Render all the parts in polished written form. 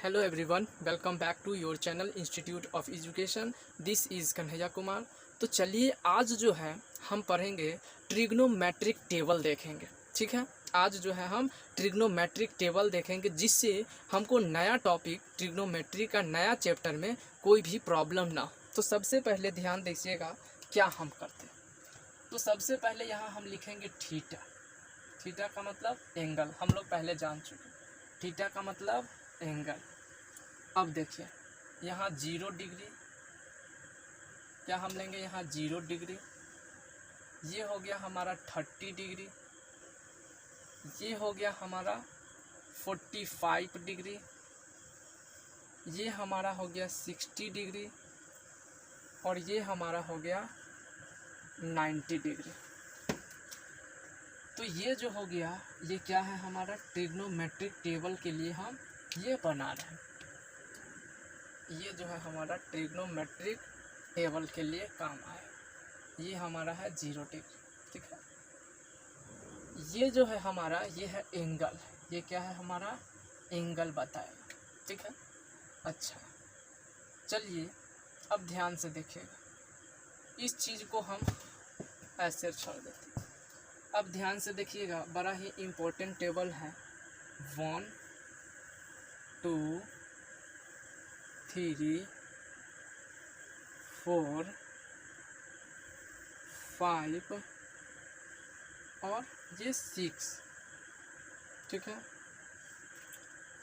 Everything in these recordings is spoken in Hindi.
Hello everyone, welcome back to your channel institute of education. This is Kanhaiya Kumar. तो चलिए आज जो है हम पढ़ेंगे ट्रिग्नोमेट्रिक टेबल देखेंगे। ठीक है, आज जो है हम ट्रिग्नोमेट्रिक टेबल देखेंगे जिससे हमको नया टॉपिक ट्रिग्नोमेट्री का नया चैप्टर में कोई भी प्रॉब्लम ना हो। तो सबसे पहले ध्यान दीजिएगा क्या हम करते हैं। तो सबसे पहले यहाँ हम लिखेंगे थीटा। थीटा का मतलब एंगल, हम लोग पहले जान चुके। थीटा का मतलब एंगल। अब देखिए यहाँ 0 डिग्री, क्या हम लेंगे यहाँ 0 डिग्री। ये हो गया हमारा 30 डिग्री, ये हो गया हमारा 45 डिग्री, ये हमारा हो गया 60 डिग्री और ये हमारा हो गया 90 डिग्री। तो ये जो हो गया ये क्या है हमारा ट्रिग्नोमेट्रिक टेबल के लिए हम ये बना रहे हैं। ये जो है हमारा ट्रिग्नोमेट्रिक टेबल के लिए काम आए। ये हमारा है 0 डिग्री। ठीक है, ये जो है हमारा ये है एंगल। ये क्या है हमारा एंगल बताएगा। ठीक है, अच्छा चलिए अब ध्यान से देखिएगा, इस चीज़ को हम ऐसे छोड़ देते हैं। अब ध्यान से देखिएगा, बड़ा ही इम्पोर्टेंट टेबल है। 1 2 3 4 5 और ये 6। ठीक है,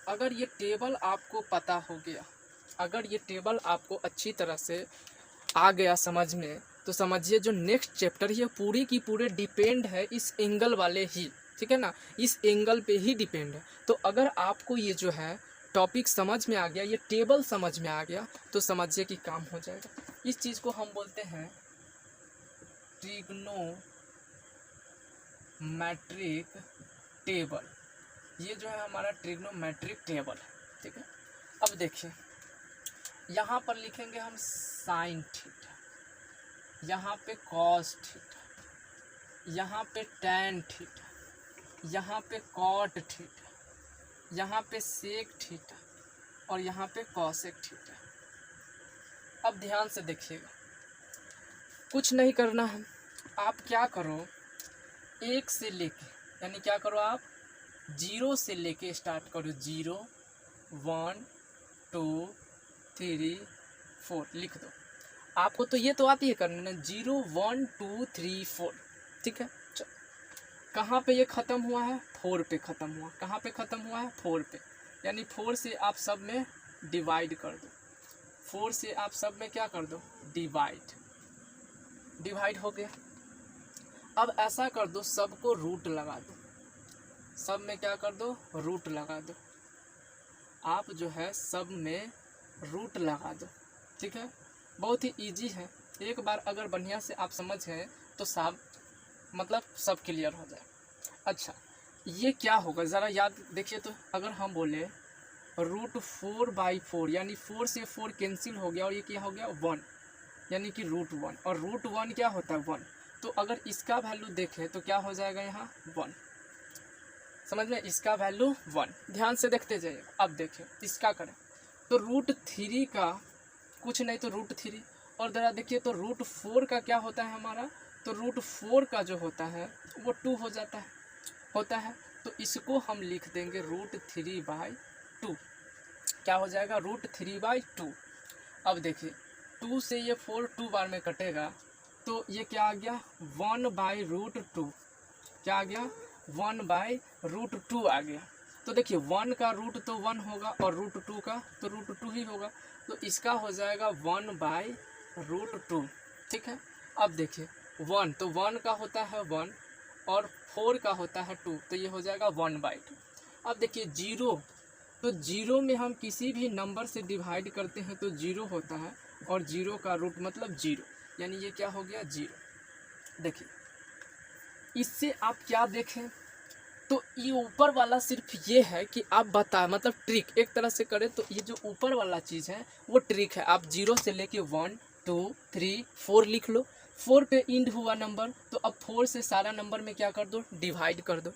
अगर ये टेबल आपको पता हो गया, अगर ये टेबल आपको अच्छी तरह से आ गया समझ में, तो समझिए जो नेक्स्ट चैप्टर ये पूरी की पूरे डिपेंड है इस एंगल वाले ही। ठीक है ना, इस एंगल पे ही डिपेंड है। तो अगर आपको ये जो है टॉपिक समझ में आ गया, ये टेबल समझ में आ गया, तो समझिए कि काम हो जाएगा। इस चीज़ को हम बोलते हैं ट्रिग्नोमेट्रिक टेबल। ये जो है हमारा ट्रिग्नोमेट्रिक टेबल है। ठीक है, अब देखिए यहाँ पर लिखेंगे हम साइन थीटा, यहाँ पे कॉस थीटा, यहाँ पे टैन थीटा, यहाँ पे कॉट थीटा, यहाँ पे सेक थीटा और यहाँ पे कॉसेक थीटा। अब ध्यान से देखिएगा, कुछ नहीं करना है। आप क्या करो, 1 से लेके, यानी क्या करो आप 0 से लेके स्टार्ट करो। 0 1 2 3 4 लिख दो। आपको तो ये तो आती है करना, 0 1 2 3 4। ठीक है, कहाँ पे ये ख़त्म हुआ है, 4 पे ख़त्म हुआ। कहाँ पे ख़त्म हुआ है, 4 पे, यानी 4 से आप सब में डिवाइड कर दो। 4 से आप सब में क्या कर दो, डिवाइड हो गया। अब ऐसा कर दो, सबको रूट लगा दो। सब में क्या कर दो, रूट लगा दो। आप जो है सब में रूट लगा दो। ठीक है, बहुत ही इजी है। एक बार अगर बढ़िया से आप समझ गए तो सब मतलब सब क्लियर हो जाए। अच्छा, ये क्या होगा ज़रा याद देखिए। तो अगर हम बोले √4/4, यानी 4 से 4 कैंसिल हो गया और ये क्या हो गया 1, यानी कि √1। और √1 क्या होता है 1। तो अगर इसका वैल्यू देखें तो क्या हो जाएगा यहाँ 1। समझ में, इसका वैल्यू 1। ध्यान से देखते जाइए। अब देखें इसका करें तो √3 का कुछ नहीं तो √3, और ज़रा देखिए तो √4 का क्या होता है हमारा, तो √4 का जो होता है वो 2 हो जाता है, होता है। तो इसको हम लिख देंगे √3/2। क्या हो जाएगा, √3/2। अब देखिए 2 से ये 4 2 बार में कटेगा, तो ये क्या आ गया 1/√2। क्या आ गया 1/√2 आ गया। तो देखिए 1 का रूट तो 1 होगा और √2 का तो √2 ही होगा। तो इसका हो जाएगा 1/√2। ठीक है, अब देखिए 1 तो 1 का होता है 1 और 4 का होता है 2, तो ये हो जाएगा 1/2। अब देखिए 0, तो 0 में हम किसी भी नंबर से डिवाइड करते हैं तो 0 होता है, और 0 का रूट मतलब 0, यानी ये क्या हो गया 0। देखिए इससे आप क्या देखें, तो ये ऊपर वाला सिर्फ ये है कि आप बता मतलब ट्रिक एक तरह से करें तो ये जो ऊपर वाला चीज़ है वो ट्रिक है। आप 0 से लेके 1 2 3 4 लिख लो। 4 पे इंड हुआ नंबर, तो अब 4 से सारा नंबर में क्या कर दो, डिवाइड कर दो।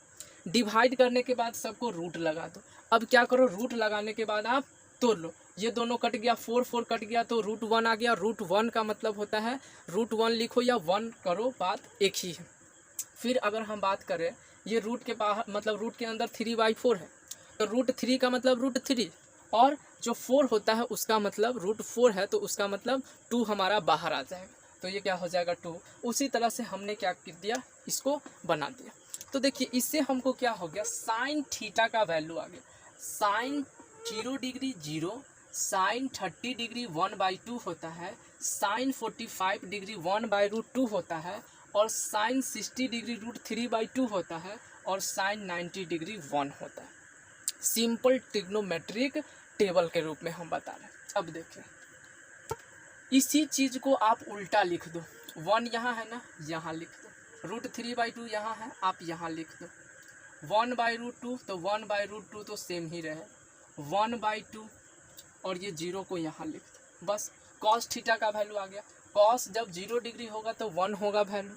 डिवाइड करने के बाद सबको रूट लगा दो। अब क्या करो, रूट लगाने के बाद आप तोड़ लो, ये दोनों कट गया, 4 4 कट गया तो √1 आ गया। √1 का मतलब होता है √1 लिखो या 1 करो, बात एक ही है। फिर अगर हम बात करें ये रूट के बाहर मतलब रूट के अंदर 3/4 है, तो √3 का मतलब √3 और जो 4 होता है उसका मतलब √4 है, तो उसका मतलब 2 हमारा बाहर आ जाएगा, तो ये क्या हो जाएगा 2। उसी तरह से हमने क्या कर दिया, इसको बना दिया। तो देखिए इससे हमको क्या हो गया, साइन थीटा का वैल्यू आ गया। साइन 0 डिग्री 0, साइन 30 डिग्री 1/2 होता है, साइन 45 डिग्री 1/√2 होता है, और साइन 60 डिग्री √3/2 होता है, और साइन 90 डिग्री 1 होता है। सिंपल ट्रिग्नोमेट्रिक टेबल के रूप में हम बता रहे हैं। अब देखिए इसी चीज को आप उल्टा लिख दो, 1 यहाँ है ना, यहाँ लिख दो, √3/2 यहाँ है, आप यहाँ लिख दो, 1/√2 तो 1/√2 तो सेम ही रहे, 1/2 और ये 0 को यहाँ लिख दो, बस कॉस थीटा का वैल्यू आ गया। कॉस जब 0 डिग्री होगा तो 1 होगा वैल्यू,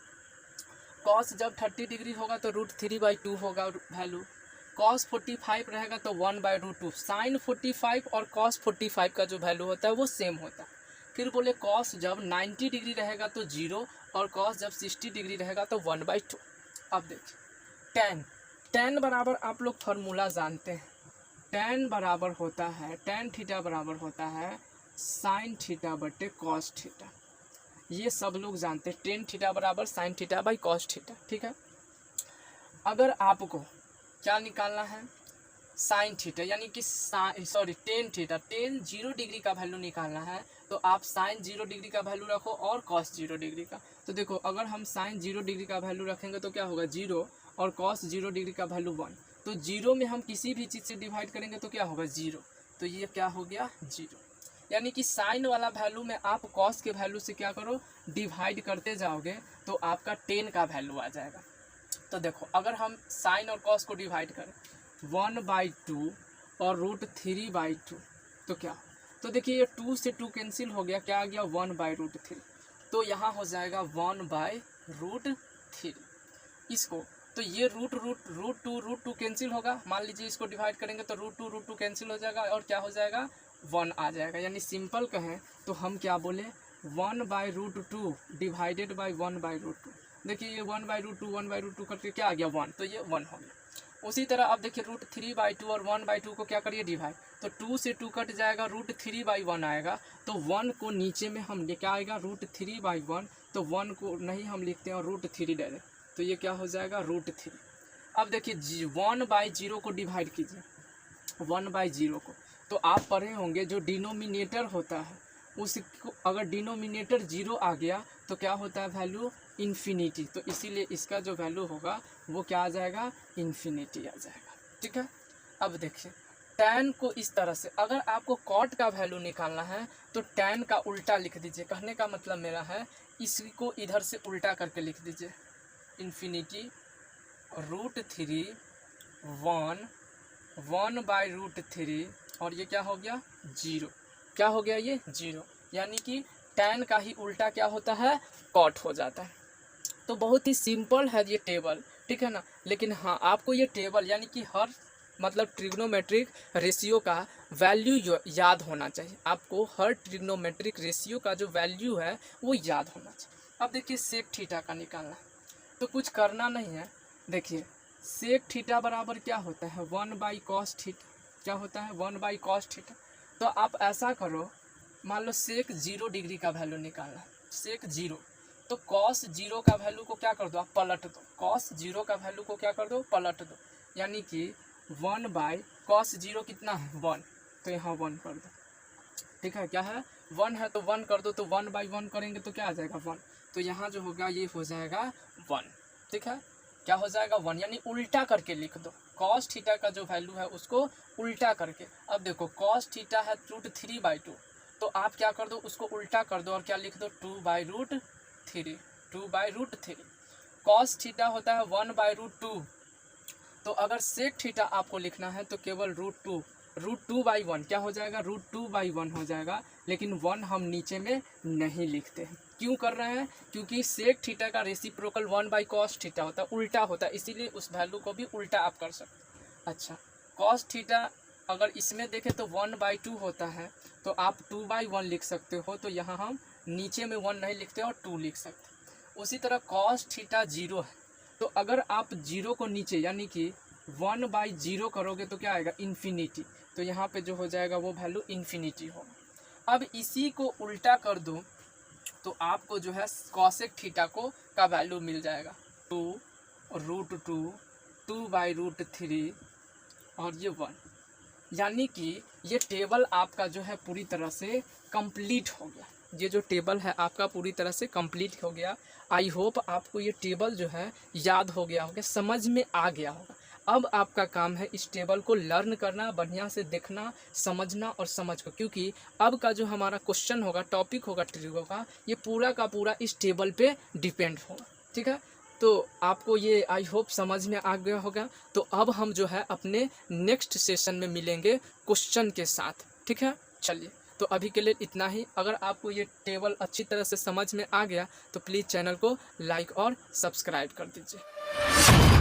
कॉस जब 30 डिग्री होगा तो √3/2 होगा वैल्यू, कॉस 45 रहेगा तो 1/√2। साइन 45 और कॉस 45 का जो वैल्यू होता है वो सेम होता है। फिर बोले कॉस जब 90 डिग्री रहेगा तो 0 और कॉस जब 60 डिग्री रहेगा तो 1/2। अब देखिए tan बराबर आप लोग फार्मूला जानते हैं, tan बराबर होता है, tan थीटा बराबर होता है साइन थीटा बटे कॉस थीटा, ये सब लोग जानते हैं, tan थीटा बराबर sine theta by cos theta, ठीक है। अगर आपको क्या निकालना है, साइन थीटा यानी कि tan थीटा, tan 0 डिग्री का वैल्यू निकालना है, तो आप साइन 0 डिग्री का वैल्यू रखो और कॉस 0 डिग्री का। तो देखो अगर हम साइन 0 डिग्री का वैल्यू रखेंगे तो क्या होगा 0 और कॉस 0 डिग्री का वैल्यू 1, तो 0 में हम किसी भी चीज़ से डिवाइड करेंगे तो क्या होगा 0, तो ये क्या हो गया 0। यानी कि साइन वाला वैल्यू में आप कॉस के वैल्यू से क्या करो, डिवाइड करते जाओगे तो आपका tan का वैल्यू आ जाएगा। तो देखो अगर हम साइन और कॉस को डिवाइड करें 1/2 और √3/2 तो क्या, तो देखिए ये 2 से 2 कैंसिल हो गया, क्या आ गया 1/√3, तो यहाँ हो जाएगा 1/√3 इसको, तो ये √2 कैंसिल होगा, मान लीजिए इसको डिवाइड करेंगे तो √2 कैंसिल हो जाएगा और क्या हो जाएगा 1 आ जाएगा। यानी सिंपल कहें तो हम क्या बोले 1/√2 डिवाइडेड बाई 1/√2। देखिए ये 1/√2 करके क्या आ गया 1, तो ये 1 हो गया। उसी तरह अब देखिए √3/2 और 1/2 को क्या करिए डिवाइड, तो 2 से 2 कट जाएगा, √3/1 आएगा, तो 1 को नीचे में हम क्या आएगा √3/1, तो 1 को नहीं हम लिखते हैं और √3 डायरेक्ट, तो ये क्या हो जाएगा √3। अब देखिए 1/0 को डिवाइड कीजिए, 1/0 को, तो आप पढ़े होंगे जो डिनोमिनेटर होता है उसको अगर डिनोमिनेटर 0 आ गया तो क्या होता है वैल्यू इन्फिनिटी, तो इसीलिए इसका जो वैल्यू होगा वो क्या आ जाएगा इन्फिनिटी आ जाएगा, ठीक है। अब देखिए tan को इस तरह से, अगर आपको cot का वैल्यू निकालना है तो tan का उल्टा लिख दीजिए, कहने का मतलब मेरा है इसको इधर से उल्टा करके लिख दीजिए, इन्फिनिटी √3 1/√3 और ये क्या हो गया 0, क्या हो गया ये 0, यानी कि tan का ही उल्टा क्या होता है cot हो जाता है। तो बहुत ही सिंपल है ये टेबल, ठीक है ना। लेकिन हाँ आपको ये टेबल यानी कि हर मतलब ट्रिग्नोमेट्रिक रेशियो का वैल्यू याद होना चाहिए, आपको हर ट्रिग्नोमेट्रिक रेशियो का जो वैल्यू है वो याद होना चाहिए। अब देखिए सेक थीटा का निकालना है तो कुछ करना नहीं है, देखिए सेक थीटा बराबर क्या होता है 1/cos थीटा, क्या होता है 1/cos थीटा। तो आप ऐसा करो, मान लो सेक 0 डिग्री का वैल्यू निकालना है, सेक 0, तो cos 0 का वैल्यू को क्या कर दो आप पलट दो, cos 0 का वैल्यू को क्या कर दो पलट दो, यानी कि 1/cos 0 कितना है 1, तो यहाँ 1 कर दो, ठीक है, क्या है 1 है तो 1 कर दो, तो 1/1 करेंगे तो क्या आ जाएगा 1, तो यहाँ जो होगा ये हो जाएगा 1, ठीक है, क्या हो जाएगा 1, यानी उल्टा करके लिख दो, cos थीटा का जो वैल्यू है उसको उल्टा करके। अब देखो cos थीटा है √3/2, तो आप क्या कर दो उसको उल्टा कर दो और क्या लिख दो 2/√3 cos थीटा होता है 1/√2, तो अगर सेक थीटा आपको लिखना है तो केवल √2/1 क्या हो जाएगा √2/1 हो जाएगा, लेकिन 1 हम नीचे में नहीं लिखते हैं, क्यों कर रहे हैं, क्योंकि सेक थीटा का रेसिप्रोकल 1/cos थीटा होता है, उल्टा होता है, इसीलिए उस वैल्यू को भी उल्टा आप कर सकते हैं। अच्छा cos थीटा अगर इसमें देखें तो 1/2 होता है, तो आप 2/1 लिख सकते हो। तो यहाँ हम नीचे में 1 नहीं लिखते और 2 लिख सकते। उसी तरह cos थीटा 0 है, तो अगर आप 0 को नीचे यानी कि 1/0 करोगे तो क्या आएगा, इन्फिनिटी। तो यहाँ पे जो हो जाएगा वो वैल्यू इन्फिनिटी होगा। अब इसी को उल्टा कर दो तो आपको जो है कॉसेक थीटा का वैल्यू मिल जाएगा 2√2, 2/√3 और ये 1। यानी कि ये टेबल आपका जो है पूरी तरह से कंप्लीट हो गया। ये जो टेबल है आपका पूरी तरह से कंप्लीट हो गया। आई होप आपको ये टेबल जो है याद हो गया होगा, समझ में आ गया होगा। अब आपका काम है इस टेबल को लर्न करना, बढ़िया से देखना, समझना और समझ को, क्योंकि अब का जो हमारा क्वेश्चन होगा, टॉपिक होगा ट्रिगो का, ये पूरा का पूरा इस टेबल पे डिपेंड होगा। ठीक है, तो आपको ये आई होप समझ में आ गया होगा। तो अब हम जो है अपने नेक्स्ट सेशन में मिलेंगे क्वेश्चन के साथ। ठीक है, चलिए तो अभी के लिए इतना ही। अगर आपको ये टेबल अच्छी तरह से समझ में आ गया तो प्लीज़ चैनल को लाइक और सब्सक्राइब कर दीजिए।